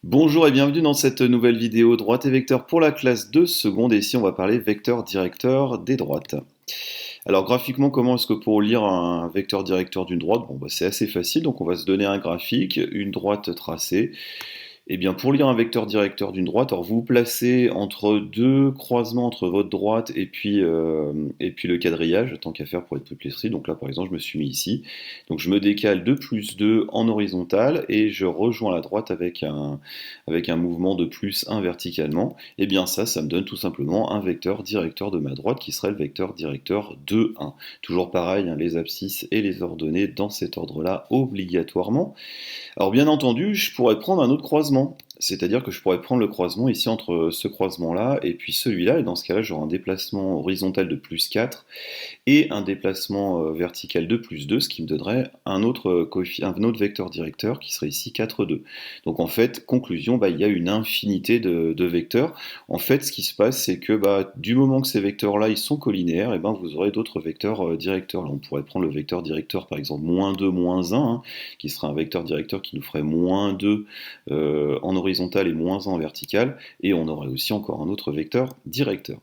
Bonjour et bienvenue dans cette nouvelle vidéo droite et vecteur pour la classe de seconde. Et ici, on va parler vecteur directeur des droites. Alors graphiquement, comment est-ce que pour lire un vecteur directeur d'une droite, c'est assez facile. Donc on va se donner un graphique, une droite tracée. Eh bien, pour lire un vecteur directeur d'une droite, alors vous vous placez entre deux croisements entre votre droite et puis le quadrillage, tant qu'à faire pour être plus précis. Donc là, par exemple, je me suis mis ici. Donc je me décale de plus 2 en horizontal et je rejoins la droite avec un mouvement de plus 1 verticalement. Et bien ça me donne tout simplement un vecteur directeur de ma droite qui serait le vecteur directeur de 1. Toujours pareil, hein, les abscisses et les ordonnées dans cet ordre-là obligatoirement. Alors bien entendu, je pourrais prendre un autre croisement, c'est-à-dire que je pourrais prendre le croisement ici entre ce croisement-là et puis celui-là, et dans ce cas-là, j'aurai un déplacement horizontal de plus 4 et un déplacement vertical de plus 2, ce qui me donnerait un autre vecteur directeur qui serait ici 4, 2. Donc en fait, conclusion, il y a une infinité de vecteurs. En fait, ce qui se passe, c'est que du moment que ces vecteurs-là, ils sont collinéaires, et vous aurez d'autres vecteurs directeurs. Là, on pourrait prendre le vecteur directeur, par exemple, moins 2, moins 1, hein, qui sera un vecteur directeur qui nous ferait moins 2 en horizontal et moins 1 en vertical, et on aurait aussi encore un autre vecteur directeur.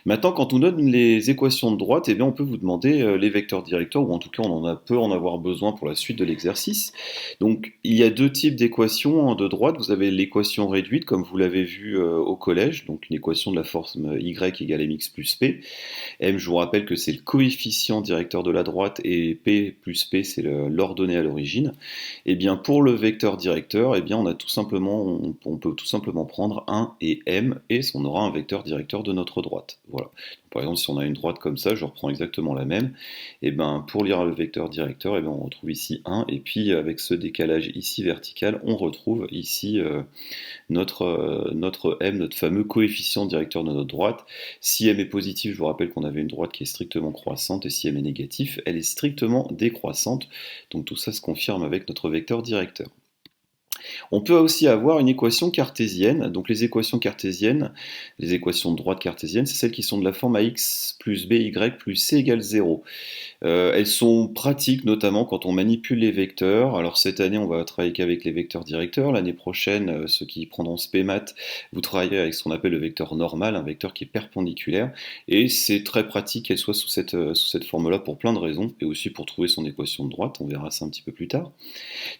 Maintenant, quand on donne les équations de droite, eh bien, on peut vous demander les vecteurs directeurs, ou en tout cas, peut en avoir besoin pour la suite de l'exercice. Donc, il y a deux types d'équations de droite. Vous avez l'équation réduite, comme vous l'avez vu au collège, donc une équation de la forme y égale mx plus p. M, je vous rappelle que c'est le coefficient directeur de la droite, et p plus p, c'est l'ordonnée à l'origine. Et bien, pour le vecteur directeur, eh bien, on peut tout simplement prendre 1 et m, et on aura un vecteur directeur de notre droite. Voilà. Par exemple, si on a une droite comme ça, je reprends exactement la même. Et ben, pour lire le vecteur directeur, on retrouve ici 1, et puis avec ce décalage ici vertical, on retrouve ici notre m, notre fameux coefficient directeur de notre droite. Si m est positif, je vous rappelle qu'on avait une droite qui est strictement croissante, et si m est négatif, elle est strictement décroissante. Donc tout ça se confirme avec notre vecteur directeur. On peut aussi avoir une équation cartésienne. Donc les équations cartésiennes, les équations de droite cartésienne, c'est celles qui sont de la forme ax plus by plus c égale 0. Elles sont pratiques, notamment quand on manipule les vecteurs. Alors cette année, on va travailler qu'avec les vecteurs directeurs. L'année prochaine, ceux qui prendront SPMAT, vous travaillerez avec ce qu'on appelle le vecteur normal, un vecteur qui est perpendiculaire. Et c'est très pratique qu'elle soit sous cette forme-là pour plein de raisons, et aussi pour trouver son équation de droite. On verra ça un petit peu plus tard.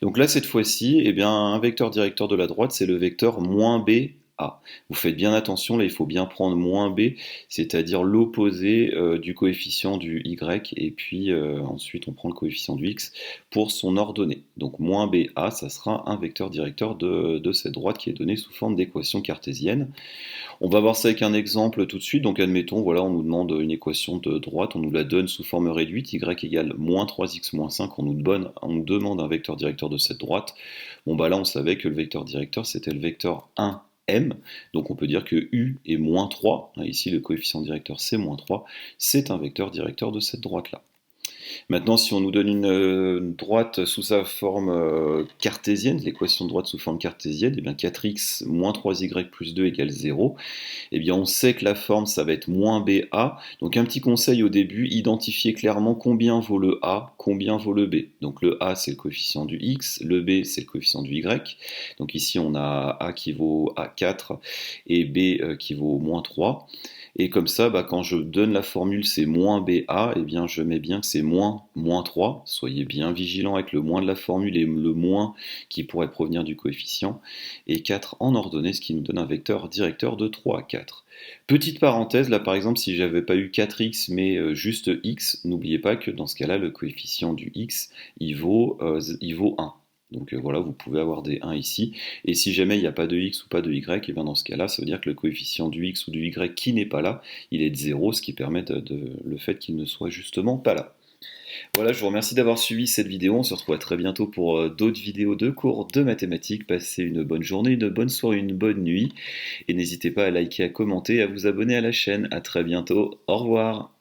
Donc là, cette fois-ci, eh bien, un vecteur directeur de la droite, c'est le vecteur moins b. A. Vous faites bien attention, là il faut bien prendre moins b, c'est-à-dire l'opposé du coefficient du y, et puis ensuite on prend le coefficient du x pour son ordonnée. Donc moins ba, ça sera un vecteur directeur de cette droite qui est donné sous forme d'équation cartésienne. On va voir ça avec un exemple tout de suite. Donc admettons, voilà, on nous demande une équation de droite, on nous la donne sous forme réduite, y égale moins 3x moins 5, on nous demande un vecteur directeur de cette droite. Là on savait que le vecteur directeur c'était le vecteur 1, m, donc on peut dire que u est moins 3, ici le coefficient directeur c'est moins 3, c'est un vecteur directeur de cette droite-là. Maintenant, si on nous donne une droite sous sa forme cartésienne, l'équation de droite sous forme cartésienne, eh bien 4x moins 3y plus 2 égale 0, eh bien on sait que la forme, ça va être moins ba. Donc un petit conseil au début, identifiez clairement combien vaut le a, combien vaut le b. Donc le a, c'est le coefficient du x, le b, c'est le coefficient du y. Donc ici, on a a qui vaut a 4 et b qui vaut moins 3. Et comme ça, quand je donne la formule c'est moins BA, eh bien je mets bien que c'est moins 3. Soyez bien vigilant avec le moins de la formule et le moins qui pourrait provenir du coefficient. Et 4 en ordonnée, ce qui nous donne un vecteur directeur de 3, 4. Petite parenthèse, là par exemple, si j'avais pas eu 4x mais juste x, n'oubliez pas que dans ce cas-là, le coefficient du x, il vaut 1. Donc voilà, vous pouvez avoir des 1 ici. Et si jamais il n'y a pas de x ou pas de y, et bien dans ce cas-là, ça veut dire que le coefficient du x ou du y qui n'est pas là, il est de 0, ce qui permet le fait qu'il ne soit justement pas là. Voilà, je vous remercie d'avoir suivi cette vidéo. On se retrouve à très bientôt pour d'autres vidéos de cours de mathématiques. Passez une bonne journée, une bonne soirée, une bonne nuit. Et n'hésitez pas à liker, à commenter, à vous abonner à la chaîne. À très bientôt. Au revoir.